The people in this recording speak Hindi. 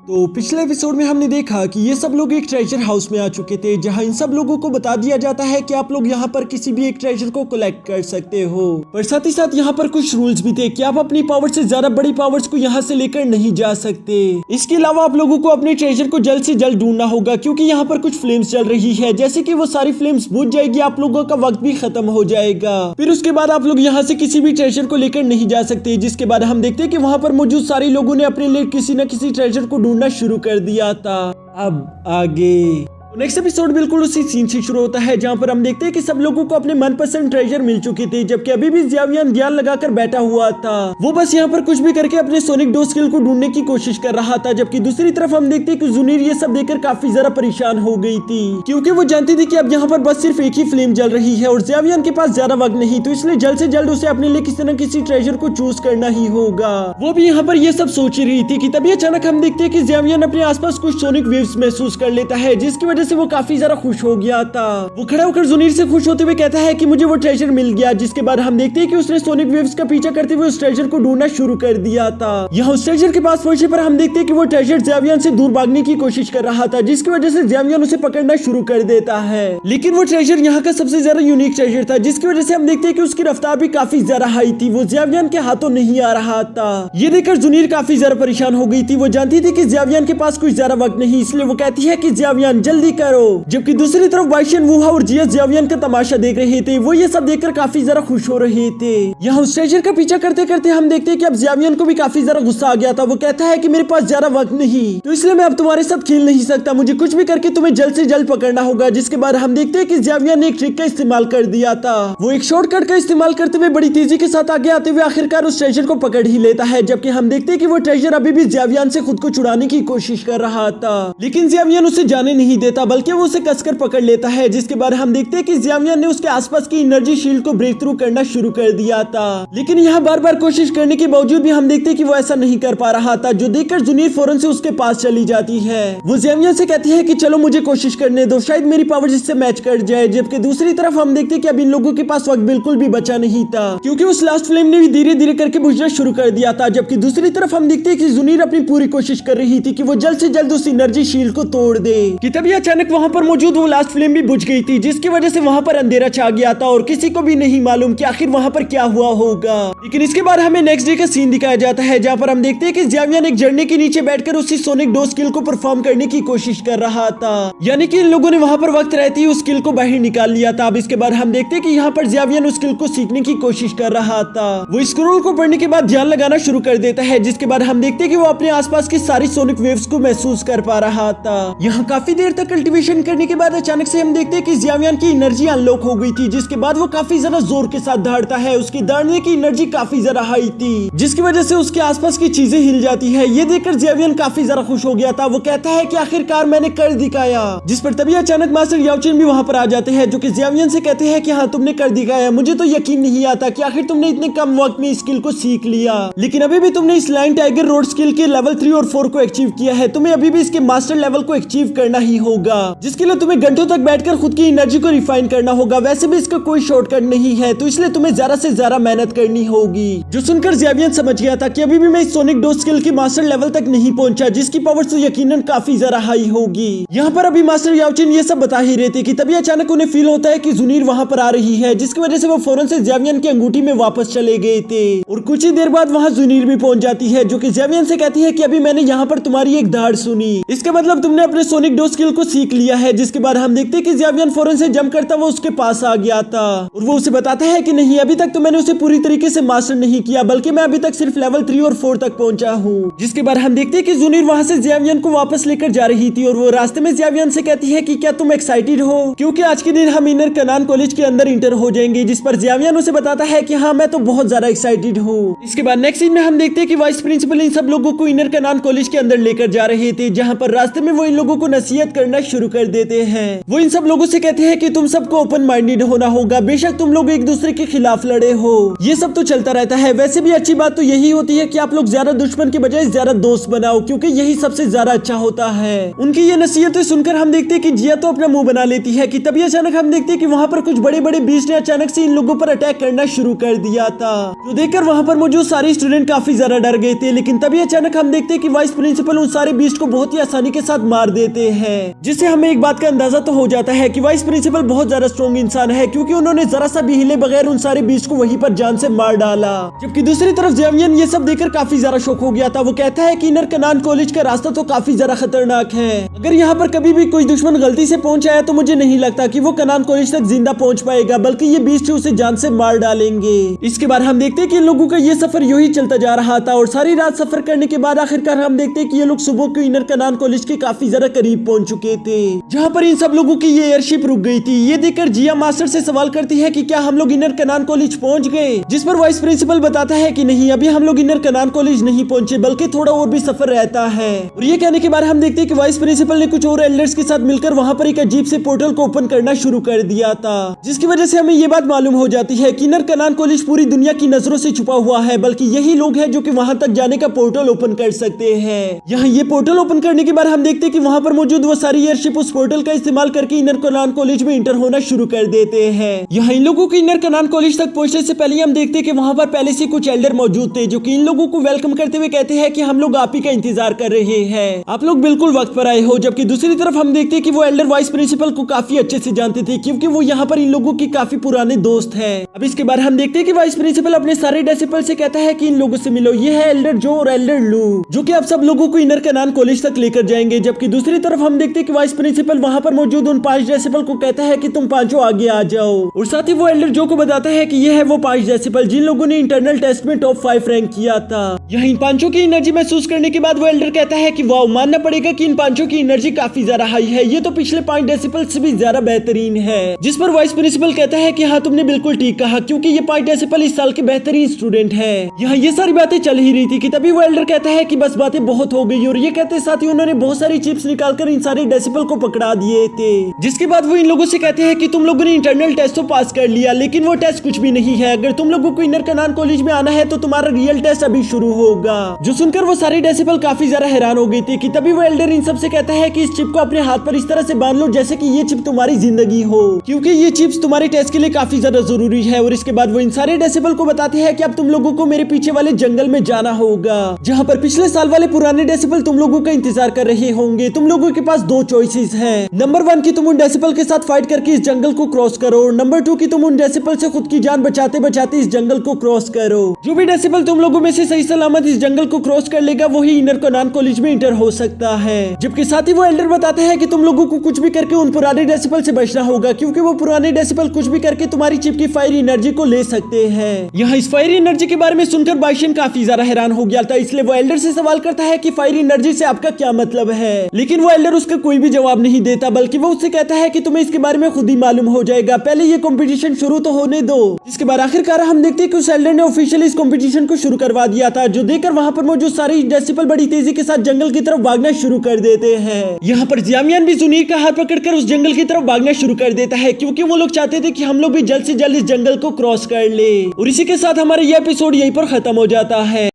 तो पिछले एपिसोड में हमने देखा कि ये सब लोग एक ट्रेजर हाउस में आ चुके थे, जहां इन सब लोगों को बता दिया जाता है कि आप लोग यहाँ पर किसी भी एक ट्रेजर को कलेक्ट कर सकते हो। पर साथ ही साथ यहाँ पर कुछ रूल्स भी थे कि आप अपनी पावर से ज्यादा बड़ी पावर्स को यहाँ से लेकर नहीं जा सकते। इसके अलावा आप लोगों को अपने ट्रेजर को जल्द से जल्द ढूंढना होगा, क्योंकि यहाँ पर कुछ फ्लेम्स चल रही है। जैसे कि वो सारी फ्लेम्स बुझ जाएगी, आप लोगों का वक्त भी खत्म हो जाएगा। फिर उसके बाद आप लोग यहाँ से किसी भी ट्रेजर को लेकर नहीं जा सकते। जिसके बाद हम देखते हैं कि वहाँ पर मौजूद सारे लोगों ने अपने लिए किसी न किसी ट्रेजर को ढूंढना शुरू कर दिया था। अब आगे नेक्स्ट एपिसोड बिल्कुल उसी सीन से शुरू होता है, जहाँ पर हम देखते हैं कि सब लोगों को अपने मनपसंद ट्रेजर मिल चुके थे, जबकि अभी भी ज़्यावियन ध्यान लगाकर बैठा हुआ था। वो बस यहाँ पर कुछ भी करके अपने सोनिक डो स्किल को ढूंढने की कोशिश कर रहा था। जबकि दूसरी तरफ हम देखते हैं कि जुनीर ये सब देखकर काफी ज्यादा परेशान हो गई थी, क्योंकि वो जानती थी कि अब यहाँ पर बस सिर्फ एक ही फ्लेम जल रही है और ज़्यावियन के पास ज्यादा वक्त नहीं, तो इसलिए जल्द से जल्द उसे अपने लिए किसी न किसी ट्रेजर को चूज करना ही होगा। वो भी यहाँ पर ये सब सोच रही थी कि तभी अचानक हम देखते हैं कि ज़्यावियन अपने आसपास कुछ सोनिक वेव्स महसूस कर लेता है, जिसकी वजह से वो काफी ज्यादा खुश हो गया था। वो खड़ा होकर जुनीर से खुश होते हुए कहता है कि मुझे वो ट्रेजर मिल गया। जिसके बाद हम देखते हैं कि उसने सोनिक वेव्स का पीछा करते हुए उस ट्रेजर को ढूंढना शुरू कर दिया था। यहाँ उस ट्रेजर के पास पहुंचने पर हम देखते हैं कि वो ट्रेजर ज़्यावियन से दूर भागने की कोशिश कर रहा था, जिसकी वजह से ज़्यावियन उसे पकड़ना शुरू कर देता है। लेकिन वो ट्रेजर यहाँ का सबसे ज्यादा यूनिक ट्रेजर था, जिसकी वजह से हम देखते हैं कि उसकी रफ्तार भी काफी ज्यादा हाई थी। वो ज़्यावियन के हाथों नहीं आ रहा था। ये देखकर जुनीर काफी ज्यादा परेशान हो गई थी। वो जानती थी कि ज़्यावियन के पास कुछ ज्यादा वक्त नहीं, इसलिए वो कहती है कि ज़्यावियन जल्दी करो। जबकि दूसरी तरफ वाइशियन वूहा और जिया ज़्यावियन का तमाशा देख रहे थे। वो ये सब देखकर काफी ज्यादा खुश हो रहे थे। यहाँ उस ट्रेजर का पीछा करते करते हम देखते हैं कि अब ज़्यावियन को भी काफी ज्यादा गुस्सा आ गया था। वो कहता है कि मेरे पास ज्यादा वक्त नहीं, तो इसलिए मैं अब तुम्हारे साथ खेल नहीं सकता। मुझे कुछ भी करके तुम्हें जल्द से जल्द पकड़ना होगा। जिसके बाद हम देखते हैं कि ज़्यावियन ने एक ट्रिक का इस्तेमाल कर दिया था। वो एक शॉर्टकट का इस्तेमाल करते हुए बड़ी तेजी के साथ आगे आते हुए आखिरकार उस ट्रेजर को पकड़ ही लेता है। जबकि हम देखते हैं कि वो ट्रेजर अभी भी ज़्यावियन से खुद को छुड़ाने की कोशिश कर रहा था, लेकिन ज़्यावियन उसे जाने नहीं देता, बल्कि वो उसे कसकर पकड़ लेता है। जिसके बाद हम देखते हैं कि ज़्यावियन ने उसके आसपास की एनर्जी शील्ड को ब्रेक थ्रू करना शुरू कर दिया था। लेकिन यहाँ बार बार कोशिश करने के बावजूद भी हम देखते हैं कि वो ऐसा नहीं कर पा रहा था, जो देखकर जुनीर फौरन से उसके पास चली जाती है। वो ज़्यावियन से कहती है कि चलो मुझे कोशिश करने दो, शायद मेरी पावर जिससे मैच कर जाए। जबकि दूसरी तरफ हम देखते हैं कि अब इन लोगों के पास वक्त बिल्कुल भी बचा नहीं था, क्योंकि उस लास्ट फ्लेम ने भी धीरे धीरे करके बुझना शुरू कर दिया था। जबकि दूसरी तरफ हम देखते हैं कि जुनीर अपनी पूरी कोशिश कर रही थी कि वो जल्द से जल्द उस एनर्जी शील्ड को तोड़ दे, कि तभी अचानक वहाँ पर मौजूद वो लास्ट फ्लेम भी बुझ गई थी, जिसकी वजह से वहाँ पर अंधेरा छा गया था और किसी को भी नहीं मालूम कि आखिर वहाँ पर क्या हुआ होगा। लेकिन इसके बाद हमें नेक्स्ट डे का सीन दिखाया जाता है, जहाँ पर हम देखते हैं कि ज़्यावियन एक झरने के नीचे बैठकर उसी सोनिक डो स्किल को परफॉर्म करने की कोशिश कर रहा था। यानी कि इन लोगों ने वहाँ पर वक्त रहते ही उस स्किल को बाहर निकाल लिया था। अब इसके बाद हम देखते हैं कि यहाँ पर ज़्यावियन उस स्किल को सीखने की कोशिश कर रहा था। वो स्क्रोल को पढ़ने के बाद ध्यान लगाना शुरू कर देता है। जिसके बाद हम देखते हैं कि वो अपने आसपास की सारी सोनिक वेव्स को महसूस कर पा रहा था। यहाँ काफी देर तक कल्टीवेशन करने के बाद अचानक से हम देखते हैं कि ज़्यावियन की एनर्जी अनलॉक हो गई थी। जिसके बाद वो काफी ज्यादा जोर के साथ दौड़ता है। उसकी दौड़ने की एनर्जी काफी ज्यादा हाई थी, जिसकी वजह से उसके आसपास की चीजें हिल जाती है। ये देखकर ज़्यावियन काफी ज्यादा खुश हो गया था। वो कहता है कि आखिरकार मैंने कर दिखाया। जिस पर तभी अचानक मास्टर याओचेन भी वहाँ पर आ जाते हैं, जो कि ज़्यावियन से कहते हैं कि हाँ तुमने कर दिखाया। मुझे तो यकीन नहीं आता कि आखिर तुमने इतने कम वक्त में स्किल को सीख लिया, लेकिन अभी भी तुमने इस लाइन टाइगर रोड स्किल के लेवल 3 और 4 को अचीव किया है। तुम्हें अभी भी इसके मास्टर लेवल को अचीव करना ही होगा, जिसके लिए तुम्हें घंटों तक बैठकर खुद की एनर्जी को रिफाइन करना होगा। वैसे भी इसका कोई शॉर्टकट नहीं है, तो इसलिए तुम्हें ज्यादा से ज्यादा मेहनत करनी होगी। जो सुनकर ज़्यावियन समझ गया था कि अभी भी मैं इस सोनिक डो स्किल की मास्टर लेवल तक नहीं पहुंचा, जिसकी पावर तो यकीनन काफी ज्यादा हाई होगी। यहाँ पर अभी मास्टर याओचेन ये सब बता ही रहे थे कि तभी अचानक उन्हें फील होता है कि जुनीर वहाँ पर आ रही है, जिसकी वजह से वो फौरन से ज़्यावियन की अंगूठी में वापस चले गए थे। और कुछ ही देर बाद वहाँ जुनीर भी पहुंच जाती है, जो कि ज़्यावियन से कहती है कि अभी मैंने यहाँ पर तुम्हारी एक दहाड़ सुनी, इसका मतलब तुमने अपने सोनिक डो स्किल को सीख लिया है। जिसके बाद हम देखते हैं कि ज़्यावियन फौरन से जंप करता हुआ उसके पास आ गया था और वो उसे बताता है कि नहीं, अभी तक तो मैंने उसे पूरी तरीके से मास्टर नहीं किया, बल्कि मैं अभी तक सिर्फ लेवल 3 और 4 तक पहुंचा हूँ। जिसके बाद हम देखते हैं कि जुनीर वहाँ से ज़्यावियन को वापस लेकर जा रही थी और वो रास्ते में ज़्यावियन से कहती है कि क्या तुम एक्साइटेड हो, क्योंकि आज के दिन हम इनर कनान कॉलेज के अंदर इंटर हो जाएंगे। जिस पर ज़्यावियन उसे बताता है कि हाँ मैं तो बहुत ज्यादा एक्साइटेड हूँ। इसके बाद नेक्स्ट सीन में हम देखते हैं कि वाइस प्रिंसिपल इन सब लोगों को इनर कनान कॉलेज के अंदर लेकर जा रहे थे, जहाँ पर रास्ते में वो इन लोगों को नसीहत करना शुरू कर देते हैं। वो इन सब लोगों से कहते हैं कि तुम सबको ओपन माइंडेड होना होगा, बेशक तुम लोग एक दूसरे के खिलाफ लड़े हो, ये सब तो चलता रहता है। वैसे भी अच्छी बात तो यही होती है कि आप लोग ज्यादा दुश्मन के बजाय ज्यादा दोस्त बनाओ, क्योंकि यही सबसे ज्यादा अच्छा होता है। उनकी ये नसीहतें सुनकर हम देखते हैं कि जिया तो अपना मुंह बना लेती है कि तभी अचानक हम देखते हैं कि वहाँ पर कुछ बड़े बड़े बीस्ट ने अचानक से इन लोगों पर अटैक करना शुरू कर दिया था, जो देखकर वहाँ पर मौजूद सारे स्टूडेंट काफी ज्यादा डर गए थे। लेकिन तभी अचानक हम देखते हैं कि वाइस प्रिंसिपल उन सारे बीस्ट को बहुत ही आसानी के साथ मार देते हैं, जिससे हमें एक बात का अंदाजा तो हो जाता है कि वाइस प्रिंसिपल बहुत ज्यादा स्ट्रॉन्ग इंसान है, क्योंकि उन्होंने जरा सा भी हिले बगैर उन सारे बीस्ट को वहीं पर जान से मार डाला। जबकि दूसरी तरफ जेवियन ये सब देखकर काफी ज्यादा शॉक हो गया था। वो कहता है कि इनर कनान कॉलेज का रास्ता तो काफी ज्यादा खतरनाक है, अगर यहाँ पर कभी भी कोई दुश्मन गलती से पहुंच आया तो मुझे नहीं लगता कि वो कनान कॉलेज तक जिंदा पहुंच पाएगा, बल्कि ये बीस्ट उसे जान से मार डालेंगे। इसके बाद हम देखते हैं कि इन लोगों का ये सफर यूं ही चलता जा रहा था और सारी रात सफर करने के बाद आखिरकार हम देखते हैं कि ये लोग सुबह को इनर कनान कॉलेज के काफी ज्यादा करीब पहुंच चुके थे, जहाँ पर इन सब लोगों की ये एयरशिप रुक गई थी। ये देखकर जिया मास्टर से सवाल करती है कि क्या हम लोग इनर कनान कॉलेज पहुंच गए, जिस पर वाइस प्रिंसिपल बताता है कि नहीं, अभी हम लोग इनर कनान कॉलेज नहीं पहुंचे, बल्कि थोड़ा और भी सफर रहता है। और ये कहने के बाद हम देखते हैं कि वाइस प्रिंसिपल ने कुछ और एल्डर्स के साथ मिलकर वहाँ पर एक अजीब से पोर्टल को ओपन करना शुरू कर दिया था, जिसकी वजह से हमें ये बात मालूम हो जाती है कि इनर कनान कॉलेज पूरी दुनिया की नजरों से छुपा हुआ है, बल्कि यही लोग हैं जो कि वहाँ तक जाने का पोर्टल ओपन कर सकते हैं। यहाँ ये पोर्टल ओपन करने के बाद हम देखते हैं कि वहाँ पर मौजूद वो सारी एयरशिप उस पोर्टल का इस्तेमाल करके इनर कनान कॉलेज में इंटर होना शुरू कर देते हैं। यहाँ इन लोगों के इनर कनान कॉलेज तक पहुंचने से पहले हम देखते हैं कि वहाँ पर पहले से कुछ एल्डर मौजूद थे, जो कि इन लोगों को वेलकम करते हुए कहते हैं कि हम लोग आप ही का इंतजार कर रहे हैं, आप लोग बिल्कुल वक्त पर आए हो। जबकि दूसरी तरफ हम देखते हैं कि वो एल्डर वाइस प्रिंसिपल को काफी अच्छे से जानते थे, क्योंकि वो यहाँ पर इन लोगों के काफी पुराने दोस्त हैं। अब इसके बाद हम देखते हैं कि वाइस प्रिंसिपल अपने सारे डिसिपल से कहता है कि इन लोगों से मिलो, ये है एल्डर जो और एल्डर लू, जो कि आप सब लोगों को इनर कनान कॉलेज तक लेकर जाएंगे। जबकि दूसरी तरफ हम देखते हैं कि वाइस प्रिंसिपल वहाँ पर मौजूद उन 5 डिसिपल को कहता है कि तुम पांचों आगे आ जाओ, और साथ ही वो एल्डर जो को बताता है कि ये है वो 5 डिसिपल जिन लोगों ने इंटरनल टेस्ट में टॉप 5 रैंक किया था। यहाँ इन पांचों की एनर्जी महसूस करने के बाद वो एल्डर कहता है कि वाह, मानना पड़ेगा कि इन पांचों की एनर्जी काफी ज्यादा हाई है, ये तो पिछले 5 डेसिबल से भी ज्यादा बेहतरीन है। जिस पर वाइस प्रिंसिपल कहता है कि हाँ, तुमने बिल्कुल ठीक कहा, क्योंकि ये 5 डेसिबल इस साल के बेहतरीन स्टूडेंट है। यहाँ ये सारी बातें चल ही रही थी कि तभी वो एल्डर कहता है कि बस बातें बहुत हो गई, और ये कहते साथ ही उन्होंने बहुत सारी चिप्स निकालकर इन सारे डेसिबल को पकड़ा दिए थे। जिसके बाद वो इन लोगों से कहते हैं कि तुम लोगों ने इंटरनल टेस्ट तो पास कर लिया, लेकिन वो टेस्ट कुछ भी नहीं है। अगर तुम लोगों को इनर कनान कॉलेज में आना है तो तुम्हारा रियल टेस्ट अभी शुरू होगा। जो सुनकर वो सारे डेसिबल काफी ज्यादा हैरान हो गई थी कि तभी वो एल्डर इन सब से कहता है कि इस चिप को अपने हाथ पर इस तरह से बांध लो जैसे कि ये चिप तुम्हारी जिंदगी हो, क्योंकि ये चिप्स तुम्हारे टेस्ट के लिए काफी ज्यादा जरूरी है। और इसके बाद वो इन सारे डेसिबल को बताते हैं कि अब तुम लोगों को मेरे पीछे वाले जंगल में जाना होगा, जहाँ पर पिछले साल वाले पुराने डेसिबल तुम लोगों का इंतजार कर रहे होंगे। तुम लोगों के पास 2 चॉइसेस हैं। नंबर 1 की तुम उन डेसिबल के साथ फाइट करके इस जंगल को क्रॉस करो, और नंबर 2 की तुम उन डेसिबल से खुद की जान बचाते बचाते इस जंगल को क्रॉस करो। जो भी डेसिबल तुम लोगों में से सही सलामत इस जंगल को क्रॉस कर लेगा वही इनर कनान कॉलेज में इंटर हो सकता है। जबकि साथ ही वो एल्डर बताते हैं कि तुम लोगों को कुछ भी करके उन पुराने डेसिबल से बचना होगा, क्योंकि वो पुराने डेसिबल कुछ भी करके तुम्हारी चिप की फायर एनर्जी को ले सकते हैं। यहाँ इस फायर एनर्जी के बारे में सुनकर बाइशन काफी ज्यादा हैरान हो गया था, इसलिए वो एल्डर से सवाल करता है कि फायर एनर्जी से आपका क्या मतलब है। लेकिन वो एल्डर उसका कोई भी जवाब नहीं देता, बल्कि वो उससे कहता है कि तुम्हें इसके बारे में खुद ही मालूम हो जाएगा, पहले ये कंपटीशन शुरू तो होने दो। इसके बाद आखिरकार हम देखते हैं कि उस एल्डर ने ऑफिशियली इस कंपटीशन को शुरू करवा दिया था, जो देखकर वहाँ पर मौजूद सारे डेसिबल बड़ी तेजी के साथ जंगल की तरफ भागना शुरू कर देते हैं। यहाँ पर जियामियान भी जुनीर का हाथ पकड़कर उस जंगल की तरफ भागना शुरू कर देता है, क्योंकि वो लोग चाहते थे कि हम लोग भी जल्द से जल्द इस जंगल को क्रॉस कर ले। और इसी के साथ हमारा यह एपिसोड यहीं पर खत्म हो जाता है।